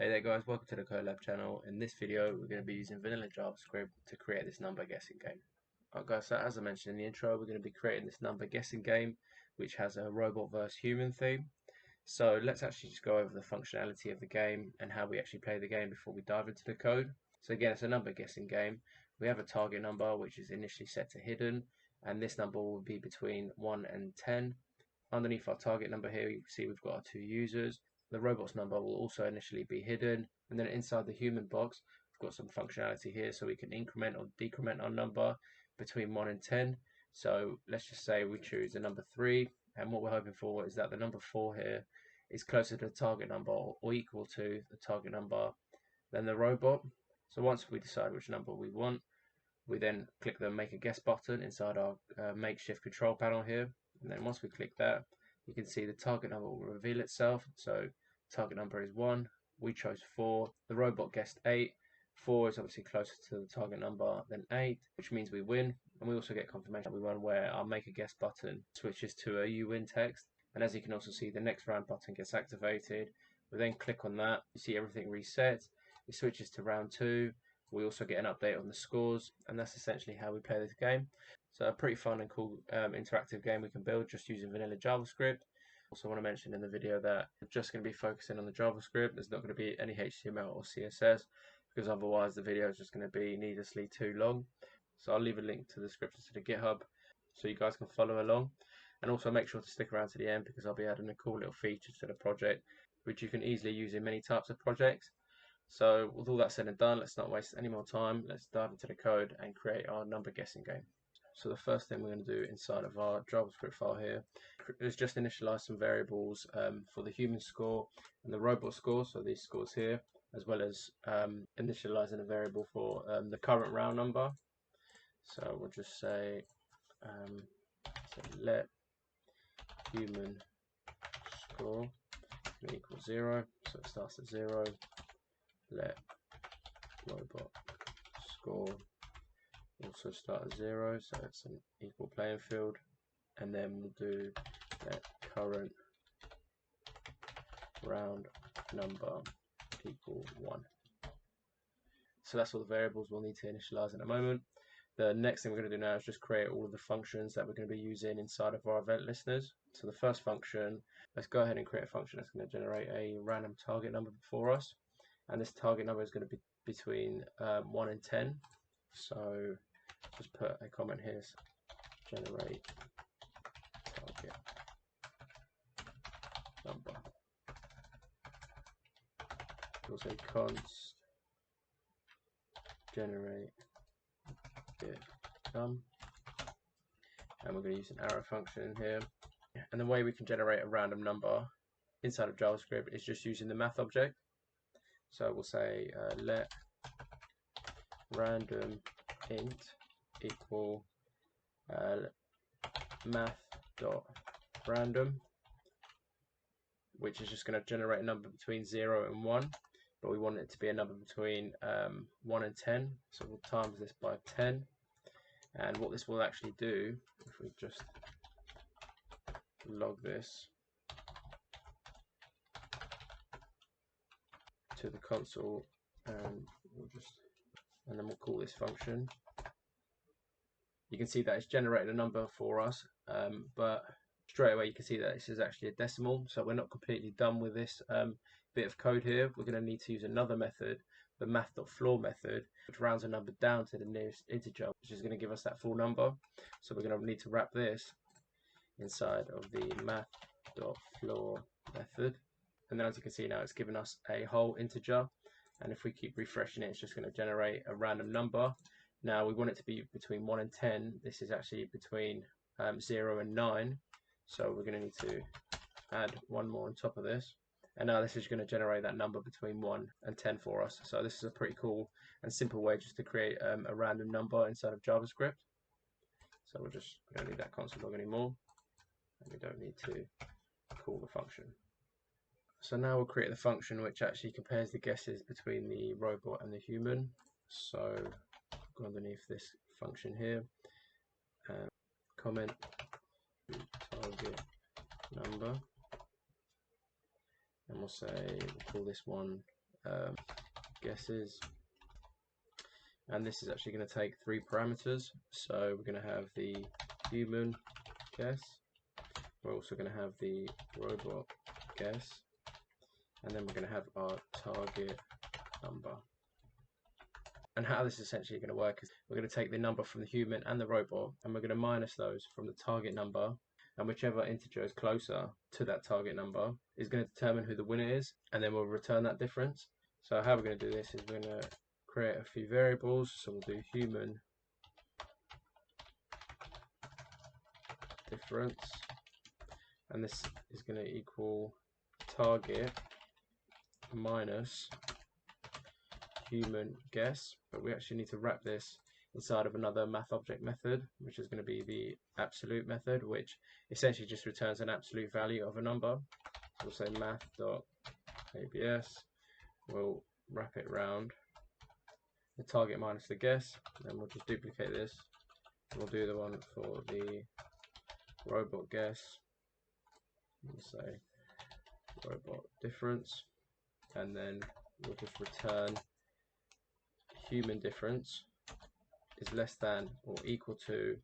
Hey there guys, welcome to the Code Lab channel. In this video we're going to be using vanilla JavaScript to create this number guessing game. Alright guys, so as I mentioned in the intro, we're going to be creating this number guessing game which has a robot versus human theme. So let's actually just go over the functionality of the game and how we actually play the game before we dive into the code. So again, it's a number guessing game. We have a target number which is initially set to hidden, and this number will be between 1 and 10. Underneath our target number here, you can see we've got our two users. The robot's number will also initially be hidden, and then inside the human box we've got some functionality here, so we can increment or decrement our number between 1 and 10. So let's just say we choose the number 3, and what we're hoping for is that the number 4 here is closer to the target number or equal to the target number than the robot. So once we decide which number we want, we then click the make a guess button inside our makeshift control panel here, and then once we click that, you can see the target number will reveal itself. So target number is 1, we chose 4, the robot guessed 8, 4 is obviously closer to the target number than 8, which means we win, and we also get confirmation that we won where our make a guess button switches to a you win text. And as you can also see, the next round button gets activated. We then click on that, you see everything resets, it switches to round 2, we also get an update on the scores, and that's essentially how we play this game. So a pretty fun and cool interactive game we can build just using vanilla JavaScript. Also want to mention in the video that I'm just going to be focusing on the JavaScript. There's not going to be any HTML or CSS, because otherwise the video is just going to be needlessly too long. So I'll leave a link to the script to the GitHub so you guys can follow along. And also make sure to stick around to the end, because I'll be adding a cool little feature to the project which you can easily use in many types of projects. So with all that said and done, let's not waste any more time. Let's dive into the code and create our number guessing game. So the first thing we're going to do inside of our JavaScript file here is just initialize some variables for the human score and the robot score, so these scores here, as well as initializing a variable for the current round number. So we'll just say let human score equal 0, so it starts at 0. Let robot score also start at 0, so it's an equal playing field, and then we'll do let current round number equal 1. So that's all the variables we'll need to initialize in a moment. The next thing we're going to do now is just create all of the functions that we're going to be using inside of our event listeners. So the first function, let's go ahead and create a function that's going to generate a random target number for us, and this target number is going to be between 1 and 10. So just put a comment here, so generate target number. We'll say const generate if num, and we're going to use an arrow function in here. And the way we can generate a random number inside of JavaScript is just using the math object. So we'll say let random int equal math.random, which is just going to generate a number between 0 and 1, but we want it to be a number between 1 and 10, so we'll times this by 10. And what this will actually do, if we just log this to the console, and then we'll call this function. You can see that it's generated a number for us, but straight away you can see that this is actually a decimal, so we're not completely done with this bit of code here. We're going to need to use another method, the math.floor method, which rounds a number down to the nearest integer, which is going to give us that full number. So we're going to need to wrap this inside of the math.floor method, and then as you can see now it's given us a whole integer, and if we keep refreshing it, it's just going to generate a random number. Now we want it to be between 1 and 10. This is actually between 0 and 9, so we're going to need to add one more on top of this, and now this is going to generate that number between 1 and 10 for us. So this is a pretty cool and simple way just to create a random number inside of JavaScript. So we don't need that console log anymore, and we don't need to call the function. So now we'll create the function which actually compares the guesses between the robot and the human. So go underneath this function here, and comment target number, and we'll say we'll call this one guesses, and this is actually going to take 3 parameters. So we're going to have the human guess, we're also going to have the robot guess, and then we're going to have our target number. And how this is essentially going to work is we're going to take the number from the human and the robot, and we're going to minus those from the target number, and whichever integer is closer to that target number is going to determine who the winner is, and then we'll return that difference. So how we're going to do this is we're going to create a few variables. So we'll do human difference, and this is going to equal target minus human guess, but we actually need to wrap this inside of another math object method, which is going to be the absolute method, which essentially just returns an absolute value of a number. So we'll say math.abs, we'll wrap it around the target minus the guess, and then we'll just duplicate this. We'll do the one for the robot guess, we'll say robot difference, and then we'll just return human difference is less than or equal to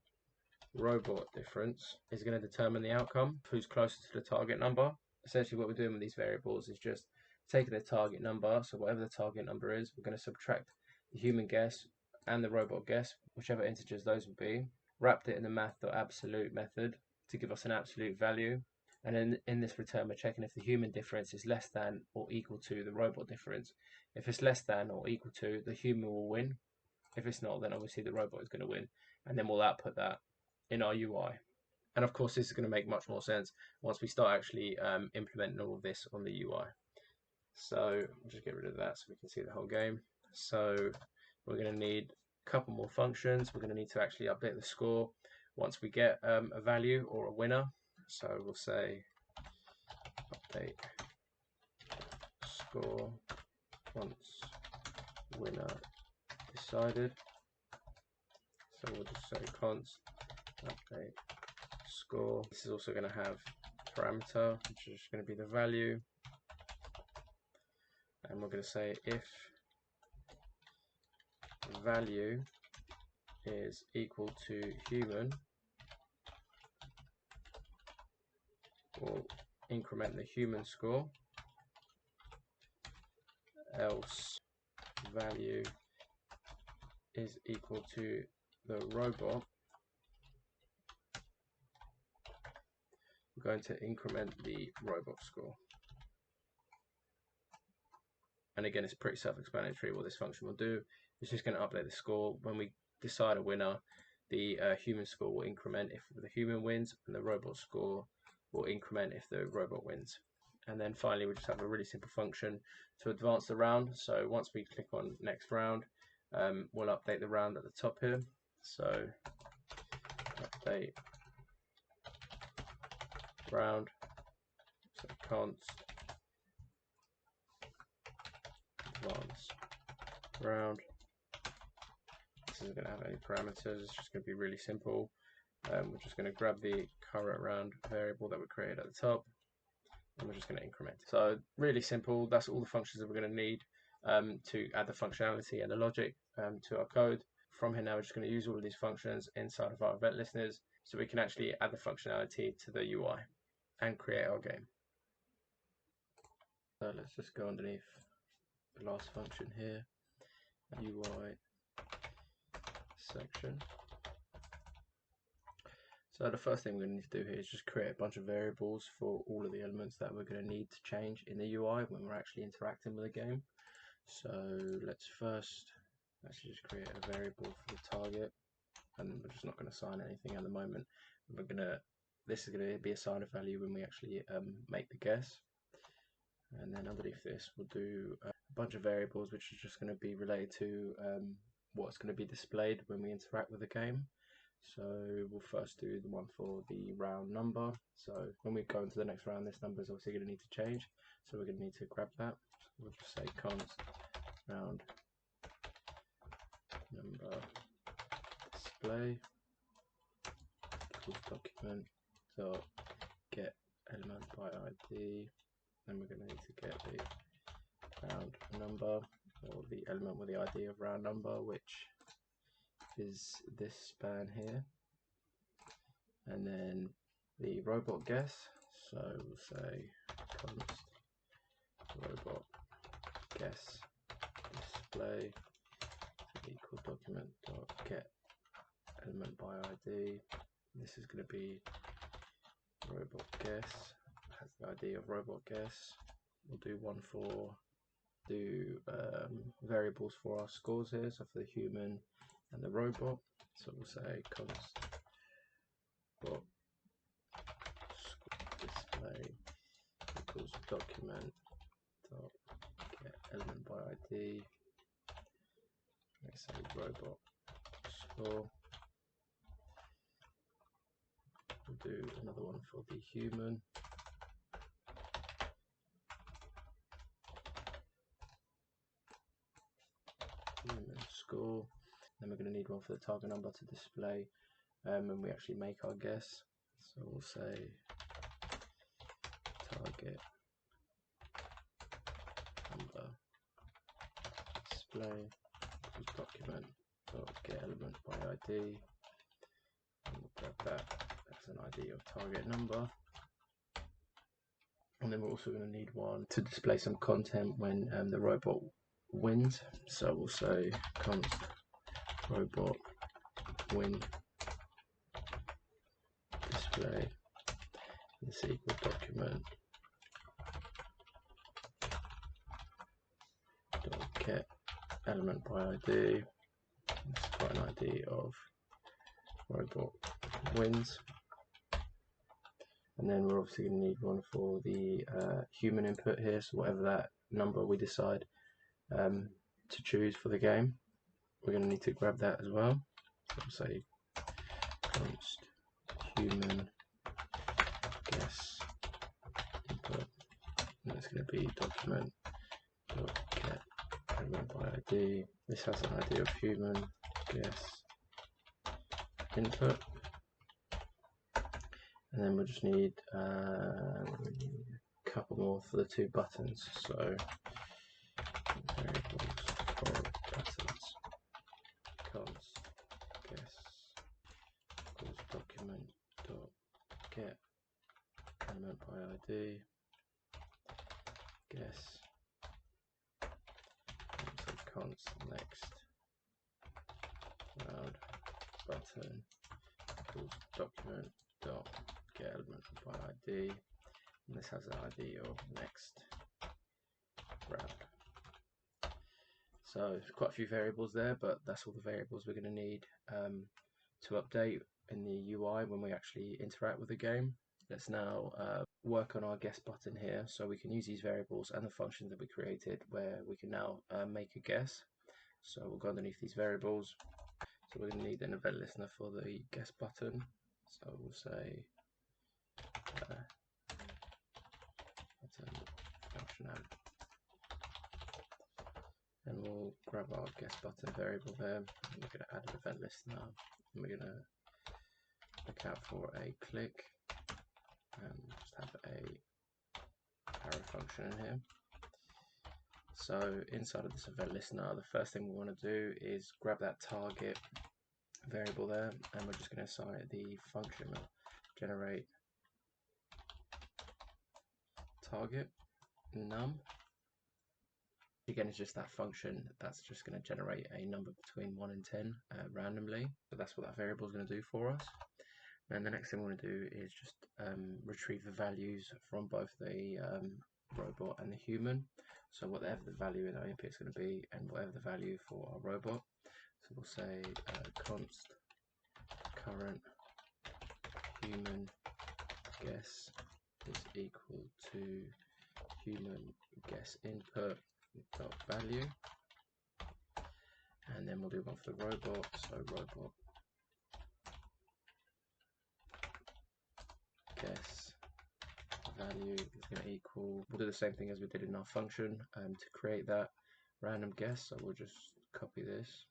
robot difference is going to determine the outcome, who's closer to the target number. Essentially what we're doing with these variables is just taking the target number, so whatever the target number is, we're going to subtract the human guess and the robot guess, whichever integers those will be, wrapped it in the math.absolute method to give us an absolute value, and then in this return we're checking if the human difference is less than or equal to the robot difference. If it's less than or equal to, the human will win. If it's not, then obviously the robot is going to win, and then we'll output that in our UI. And of course this is going to make much more sense once we start actually implementing all of this on the UI. So I'll just get rid of that so we can see the whole game. So we're going to need a couple more functions. We're going to need to actually update the score once we get a value or a winner. So we'll say update score once winner decided. So we'll just say const update score. This is also going to have parameter, which is going to be the value, and we're going to say if value is equal to human, we'll increment the human score, else value is equal to the robot, we're going to increment the robot score. And again, it's pretty self-explanatory what this function will do. It's just going to update the score. When we decide a winner, the human score will increment if the human wins, and the robot score will increment if the robot wins. And then finally, we just have a really simple function to advance the round. So once we click on next round, we'll update the round at the top here. So update round, so const advance round. This isn't going to have any parameters, it's just going to be really simple. We're just going to grab the current round variable that we created at the top, and we're just going to increment. So really simple. That's all the functions that we're going to need to add the functionality and the logic to our code. From here now, we're just going to use all of these functions inside of our event listeners so we can actually add the functionality to the UI and create our game. So let's just go underneath the last function here, UI section. So the first thing we're going to need to do here is just create a bunch of variables for all of the elements that we're going to need to change in the UI when we're actually interacting with the game. So let's first actually just create a variable for the target, and we're just not going to assign anything at the moment. This is going to be assigned a value when we actually make the guess. And then underneath this we'll do a bunch of variables which is just going to be related to what's going to be displayed when we interact with the game. So we'll first do the one for the round number. So when we go into the next round, this number is obviously going to need to change, so we're going to need to grab that. We'll just say const round number display equals document dot get element by ID. Then we're going to need to get the round number, or the element with the ID of round number, which is this span here, and then the robot guess. So we'll say const robot guess display equal document dot get element by ID. This is going to be robot guess, has the ID of robot guess. We'll do one for variables for our scores here, so for the human and the robot. So we'll say const robot display equals document dot get element by ID. Let's say robot score. We'll do another one for the human. Human score. Then we're going to need one for the target number to display when we actually make our guess. So we'll say target number display equals document dot get element by ID. And we'll grab that as an ID of target number. And then we're also going to need one to display some content when the robot wins. So we'll say const robot win display this equal document dot get element by ID. Let's put an ID of robot wins. And then we're obviously going to need one for the human input here, so whatever that number we decide to choose for the game, we're going to need to grab that as well. So we'll say const human guess input, and it's going to be document dot get element by ID. This has an ID of human guess input. And then we'll just need a couple more for the two buttons. So variables for buttons, const guess equals document dot get element by ID guess. So const next round button equals document dot get element by ID, and this has an ID of next round. So quite a few variables there, but that's all the variables we're going to need to update in the UI when we actually interact with the game. Let's now work on our guess button here, so we can use these variables and the functions that we created where we can now make a guess. So we'll go underneath these variables. So we're going to need an event listener for the guess button. So we'll say button functionality, and we'll grab our guess button variable there, and we're going to add an event listener, and we're going to look out for a click and just have a arrow function in here. So inside of this event listener, the first thing we want to do is grab that target variable there, and we're just going to assign it the function of generate target num. Again, it's just that function that's just going to generate a number between 1 and 10 randomly. So that's what that variable is going to do for us. And the next thing we want to do is just retrieve the values from both the robot and the human. So whatever the value in our input is going to be, and whatever the value for our robot. So we'll say const current human guess is equal to human guess input dot value, and then we'll do one for the robot. So robot guess value is going to equal, we'll do the same thing as we did in our function to create that random guess. So we'll just copy this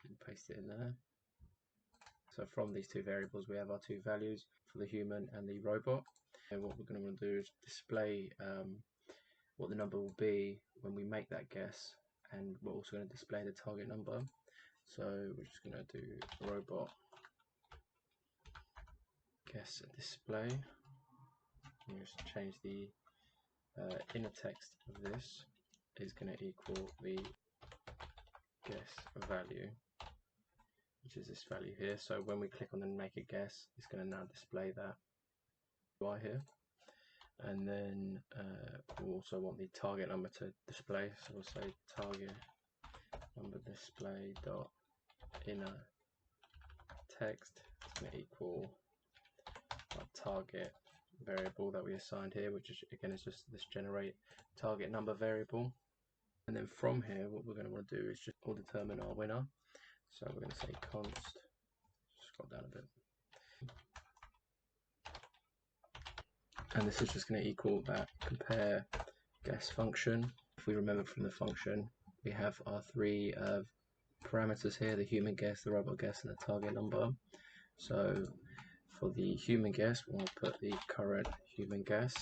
and paste it in there. So from these two variables we have our two values for the human and the robot. And what we're going to want to do is display what the number will be when we make that guess, and we're also going to display the target number. So we're just going to do robot guess display. And just change the inner text of this is going to equal the guess value, which is this value here. So when we click on the make a guess, it's going to now display that UI here. And then we'll also want the target number to display. So we'll say target number display dot inner text is going to equal our target variable that we assigned here, which is again is just this generate target number variable. And then from here, what we're going to want to do is just determine our winner. So we're going to say const, scroll down a bit, and this is just going to equal that compare guess function. If we remember from the function, we have our three parameters here: the human guess, the robot guess, and the target number. So for the human guess, we'll put the current human guess.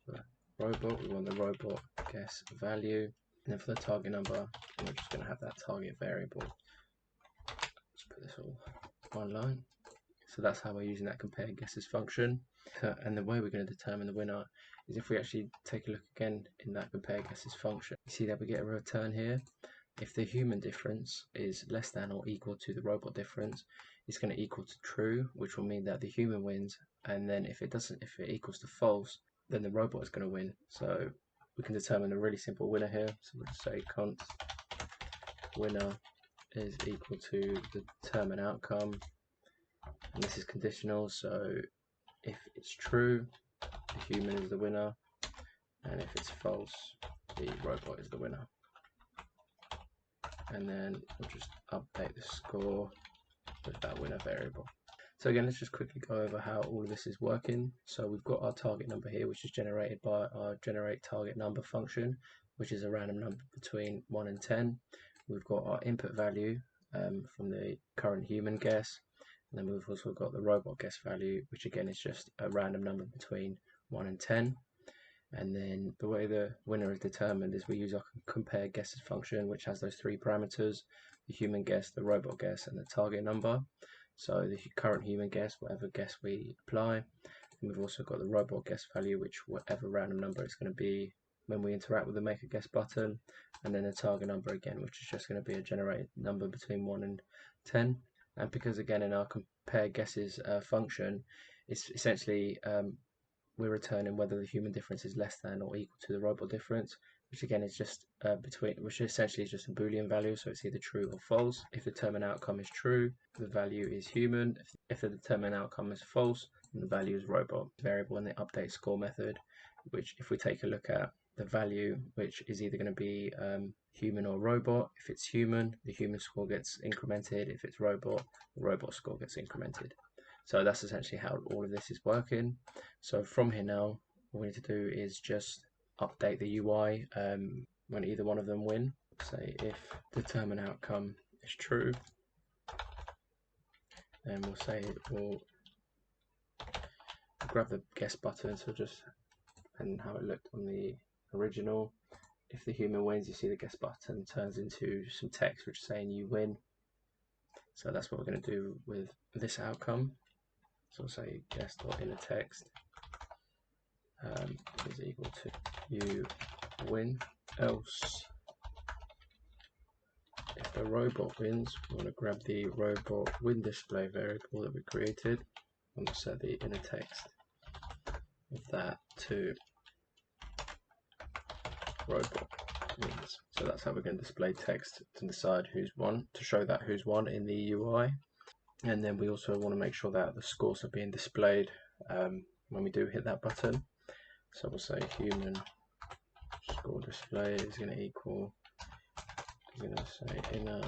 For robot, we want the robot guess value. And then for the target number, we're just going to have that target variable. Let's put this all one line. So that's how we're using that compare guesses function. And the way we're going to determine the winner is if we actually take a look again in that compare guesses function. You see that we get a return here. If the human difference is less than or equal to the robot difference, it's going to equal to true, which will mean that the human wins. And then if it equals to false, then the robot is going to win. So we can determine a really simple winner here. So we'll just say const winner is equal to determine outcome, and this is conditional. So if it's true, the human is the winner, and if it's false, the robot is the winner. And then we'll just update the score with that winner variable. So again, let's just quickly go over how all of this is working. So we've got our target number here, which is generated by our generate target number function, which is a random number between 1 and 10. We've got our input value from the current human guess, and then we've also got the robot guess value, which again is just a random number between 1 and 10. And then the way the winner is determined is we use our compare guesses function, which has those three parameters: the human guess, the robot guess, and the target number. So the current human guess, whatever guess we apply, and we've also got the robot guess value, which whatever random number it's going to be when we interact with the make a guess button, and then the target number again, which is just going to be a generated number between 1 and 10. And because again in our compare guesses function, it's essentially we're returning whether the human difference is less than or equal to the robot difference, which again is just which essentially is just a Boolean value, so it's either true or false. If the determined outcome is true, the value is human. If the determined outcome is false, then the value is robot. Variable in the update score method, which if we take a look at the value, which is either going to be human or robot. If it's human, the human score gets incremented. If it's robot, the robot score gets incremented. So that's essentially how all of this is working. So from here now, what we need to do is just update the UI when either one of them win. Say if determine outcome is true, then we'll say we'll grab the guess button, so just and how it looked on the original. If the human wins, you see the guess button turns into some text which is saying you win. So that's what we're going to do with this outcome. So we'll say guess.inner text is equal to you win, else if the robot wins, we want to grab the robot win display variable that we created and we'll set the inner text of that to robot wins. So that's how we're going to display text to decide who's won, to show that who's won in the UI. And then we also want to make sure that the scores are being displayed when we do hit that button. So we'll say human score display is going to equal, we're going to say inner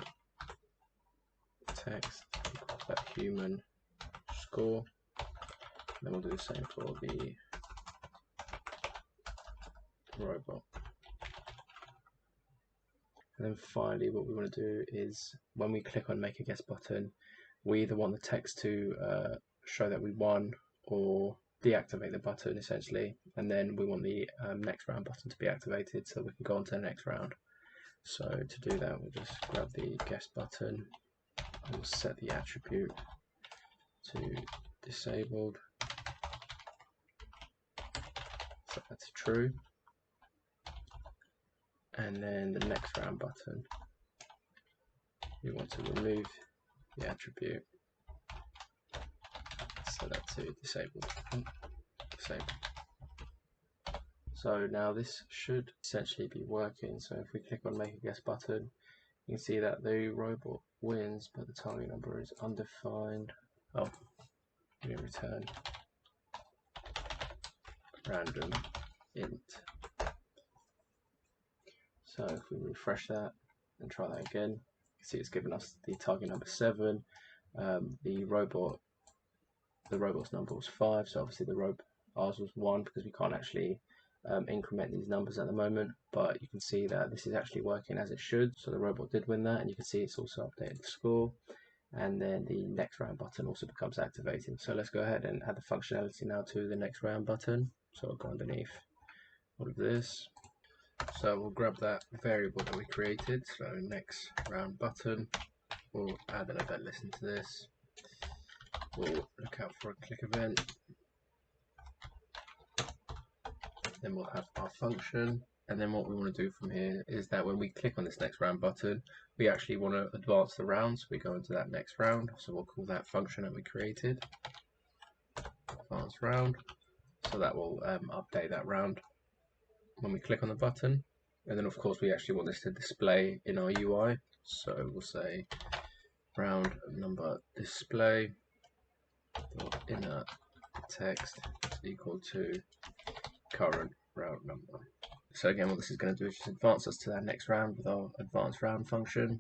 text equals that human score. And then we'll do the same for the robot. And then finally, what we want to do is when we click on make a guess button, we either want the text to show that we won or deactivate the button essentially, and then we want the next round button to be activated so we can go on to the next round. So to do that, we'll just grab the guest button and we'll set the attribute to disabled, set that to true, and then the next round button, we want to remove the attribute, set that to disabled. So now this should essentially be working. So if we click on make a guest button, you can see that the robot wins, but the target number is undefined. Oh, we return random int. So if we refresh that and try that again, you can see it's given us the target number 7. The robot's number was 5, so obviously ours was 1 because we can't actually increment these numbers at the moment, but you can see that this is actually working as it should. So the robot did win that, and you can see it's also updated the score, and then the next round button also becomes activated. So let's go ahead and add the functionality now to the next round button. So I'll go underneath all of this. So we'll grab that variable that we created, so next round button, we'll add an event listen to this, we'll look out for a click event, then we'll have our function, and then what we want to do from here is that when we click on this next round button, we actually want to advance the round, so we go into that next round, so we'll call that function that we created advance round, so that will update that round when we click on the button. And then of course we actually want this to display in our UI, so we'll say round number display inner text is equal to current round number. So again, what this is going to do is just advance us to that next round with our advanced round function,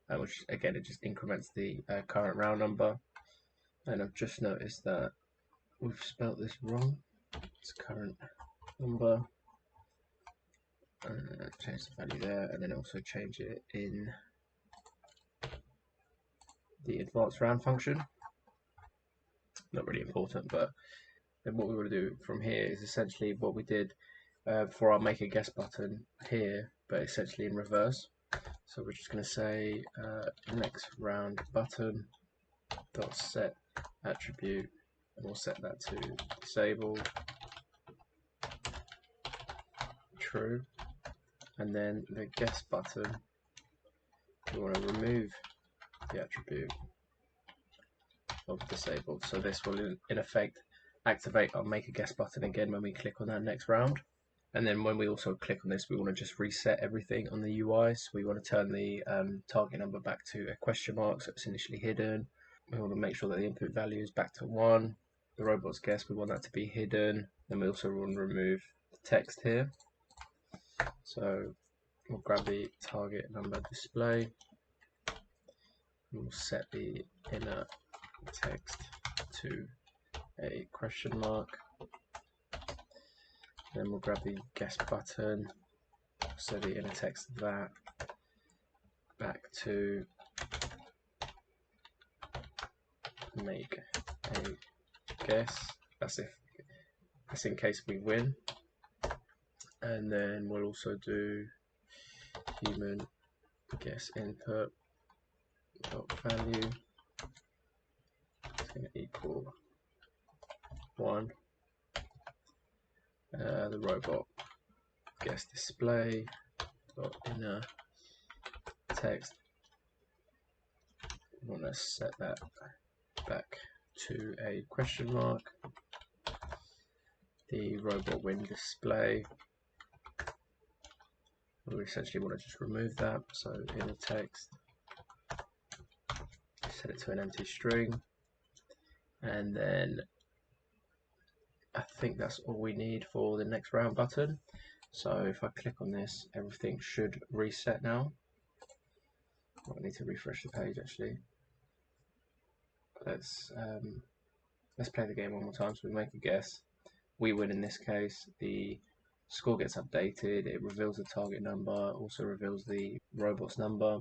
which again, it just increments the current round number. And I've just noticed that we've spelt this wrong. It's current number. Change the value there, and then also change it in the advanced round function. Not really important, but then what we want to do from here is essentially what we did for our make a guest button here, but essentially in reverse. So we're just going to say next round button dot set attribute, and we'll set that to disabled, true, and then the guest button, we want to remove the attribute of disabled. So this will in effect activate our make a guest button again when we click on that next round. And then when we also click on this, we want to just reset everything on the UI. So we want to turn the target number back to a question mark, so it's initially hidden. We want to make sure that the input value is back to 1. The robot's guess, we want that to be hidden. Then we also want to remove the text here. So we'll grab the target number display. We'll set the inner text to a question mark. Then we'll grab the guest button, set the inner text of that back to make a guess. That's in case we win. And then we'll also do human guess input dot value is going to equal 1. The robot guess display dot inner text, we want to set that back to a question mark. The robot win display, we essentially want to just remove that, so inner text, set it to an empty string, and then I think that's all we need for the next round button. So if I click on this, everything should reset now. I need to refresh the page actually. Let's play the game one more time. So we make a guess, we win in this case, the score gets updated, it reveals the target number, also reveals the robot's number.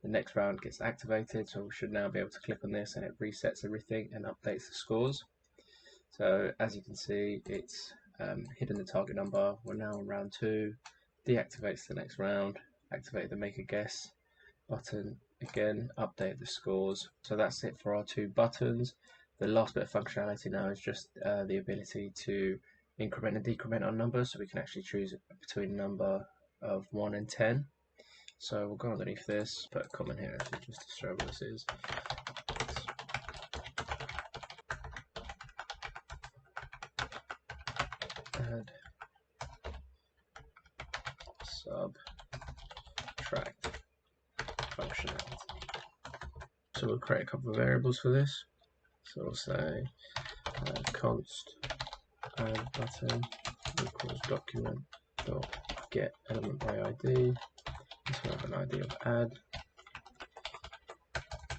The next round gets activated, so we should now be able to click on this and it resets everything and updates the scores. So as you can see, it's hidden the target number. We're now on round 2. Deactivates the next round. Activate the make a guess button again. Update the scores. So that's it for our 2 buttons. The last bit of functionality now is just the ability to increment and decrement on numbers, so we can actually choose between a number of 1 and 10. So we'll go underneath this, put a comment here just to show what this is. Add subtract functionality. So we'll create a couple of variables for this. So we'll say const add button equals document dot get element by ID. This will have an ID of add.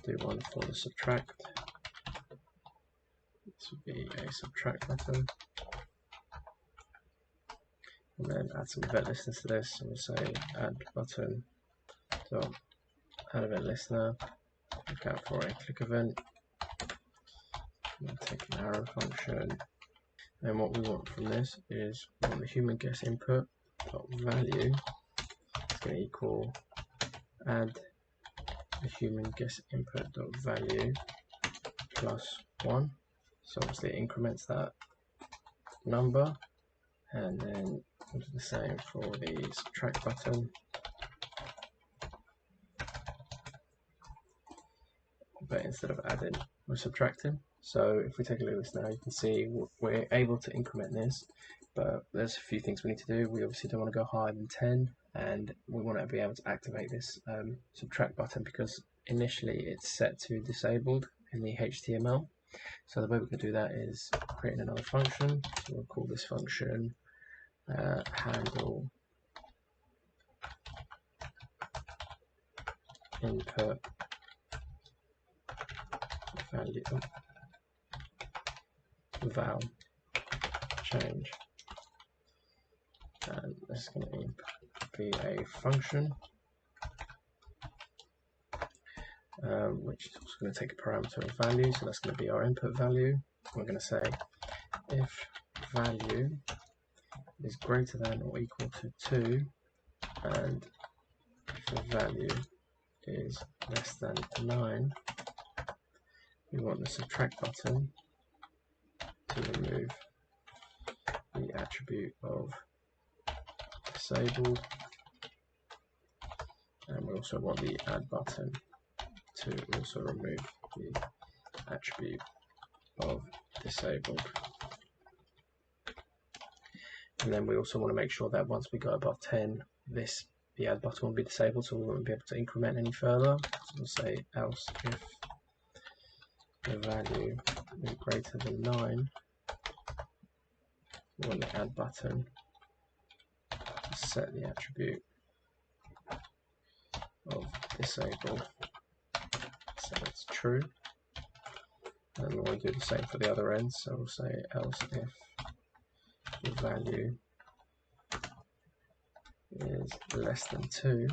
Do one for the subtract. This would be a subtract button. And then add some event listeners to this. So we'll say add button dot add event listener. Look out for a click event. We'll take an arrow function. And what we want from this is we want the human guess input dot value is going to equal add the human guess input dot value plus 1. So obviously it increments that number, and then we'll do the same for the subtract button. But instead of adding, we're subtracting. So if we take a look at this now, you can see we're able to increment this, but there's a few things we need to do. We obviously don't want to go higher than 10, and we want to be able to activate this subtract button because initially it's set to disabled in the HTML. So the way we can do that is creating another function. So we'll call this function handle input value val change, and this is going to be a function which is also going to take a parameter of value, so that's going to be our input value. We're going to say if value is greater than or equal to 2 and if the value is less than 9, we want the subtract button to remove the attribute of disabled, and we also want the add button to also remove the attribute of disabled. And then we also want to make sure that once we go above 10, the add button will be disabled, so we won't be able to increment any further. So we'll say else if the value is greater than 9, we want the add button to set the attribute of disabled so it's true. And we'll do the same for the other end, so we'll say else if the value is less than 2,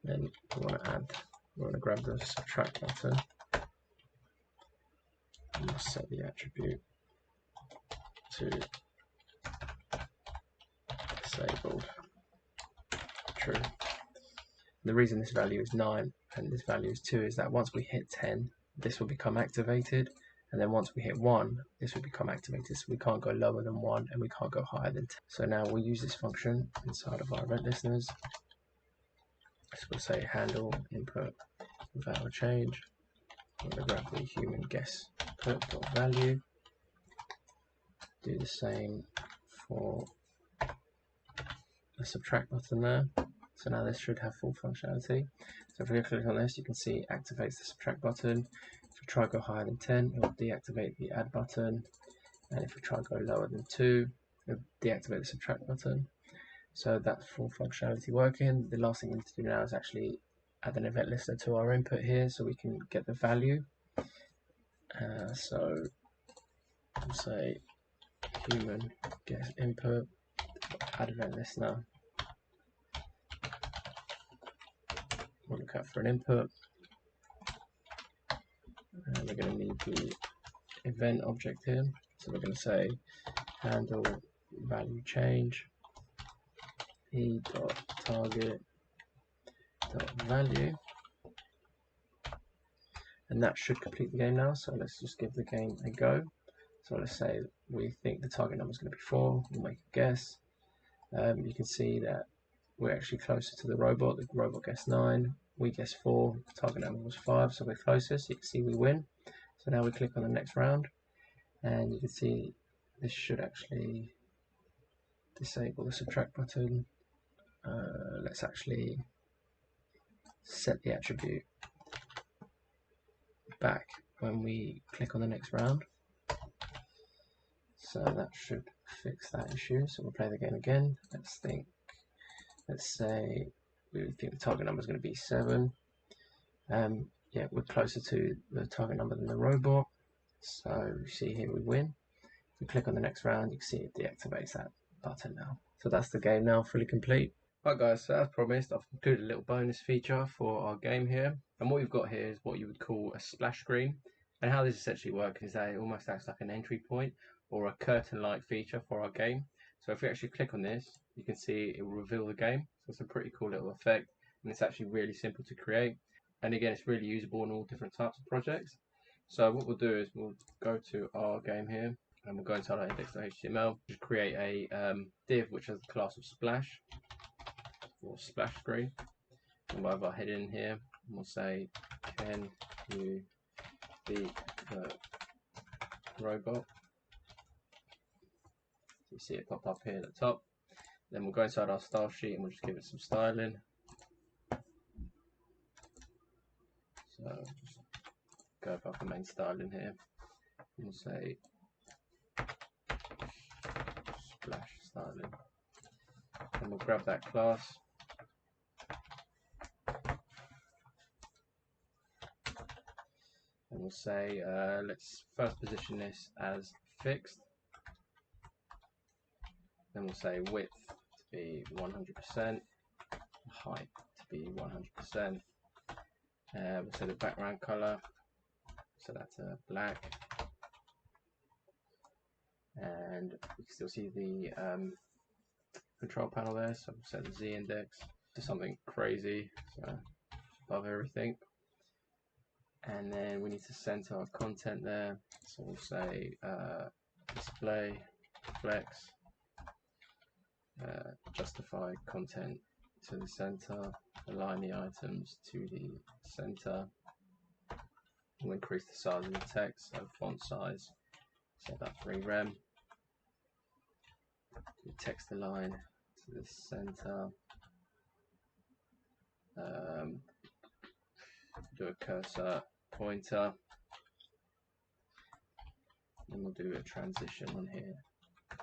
then we want to grab the subtract button and we'll set the attribute to disabled true. The reason this value is 9 and this value is 2 is that once we hit 10, this will become activated, and then once we hit 1, this will become activated, so we can't go lower than 1 and we can't go higher than 10. So now we'll use this function inside of our event listeners. So we'll say handle input val change. I'm going to grab the human guess value. Do the same for the subtract button there. So now this should have full functionality. So if we click on this, you can see it activates the subtract button. If we try to go higher than 10, it will deactivate the add button. And if we try to go lower than 2, it will deactivate the subtract button. So that's full functionality working. The last thing we need to do now is actually add an event listener to our input here so we can get the value. So we'll say human guess input, add event listener. We'll look out for an input, and we're going to need the event object here. So we're going to say handle value change p.target.value, and that should complete the game now. So let's just give the game a go. So let's say we think the target number is going to be 4. We'll make a guess. You can see that we're actually closer to the robot. The robot guessed 9. We guessed 4. The target number was 5, so we're closest. You can see we win. So now we click on the next round, and you can see this should actually disable the subtract button. Let's actually set the attribute back when we click on the next round. So that should fix that issue. So we'll play the game again. Let's say we think the target number is going to be 7. Yeah, we're closer to the target number than the robot. So you see here we win. If we click on the next round, you can see it deactivates that button now. So that's the game now, fully complete. Right guys, so as promised, I've included a little bonus feature for our game here. And what you've got here is what you would call a splash screen. And how this essentially works is that it almost acts like an entry point or a curtain-like feature for our game. So if we actually click on this, you can see it will reveal the game. So it's a pretty cool little effect, and it's actually really simple to create. And again, it's really usable in all different types of projects. So what we'll do is we'll go to our game here, and we'll go inside our index.html, just create a div which has the class of splash, or splash screen. And we'll have our heading here, and we'll say, can you beat the robot? You see it pop up here at the top. Then we'll go inside our style sheet and we'll just give it some styling. So just go above the main styling here. And we'll say splash styling. And we'll grab that class. And we'll say let's first position this as fixed. Then we'll say width to be 100%, height to be 100%. We'll say the background color, so that's black. And you can still see the control panel there, so we'll set the Z index to something crazy, so above everything. And then we need to center our content there, so we'll say display, flex, justify content to the center, align the items to the center. We'll increase the size of the text, so font size, set that for rem. Do text align to the center. Do a cursor pointer, and we'll do a transition on here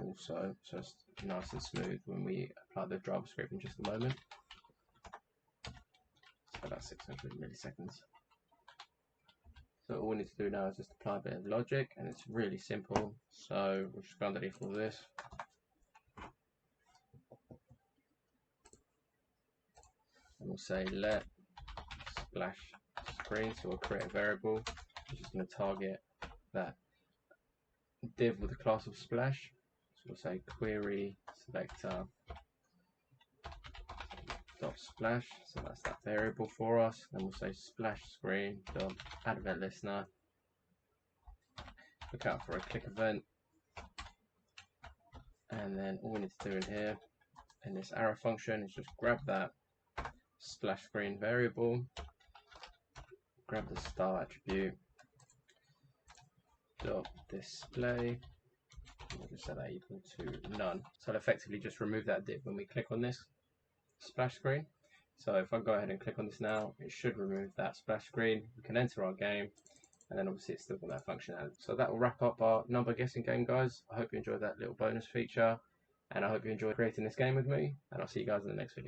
also, so it's nice and smooth when we apply the JavaScript in just a moment. So about 600 milliseconds. So all we need to do now is just apply a bit of logic, and it's really simple. So we'll just go underneath all this. And we'll say let splash screen, so we'll create a variable which is going to target that div with the class of splash. So we'll say query selector dot splash, so that's that variable for us. Then we'll say splash screen dot add event listener. Look out for a click event, and then all we need to do in here in this arrow function is just grab that splash screen variable, grab the star attribute dot display. We'll just set that equal to none. So I'll effectively just remove that div when we click on this splash screen. So if I go ahead and click on this now, it should remove that splash screen. We can enter our game, and then obviously it's still got that functionality. So that will wrap up our number guessing game, guys. I hope you enjoyed that little bonus feature, and I hope you enjoyed creating this game with me, and I'll see you guys in the next video.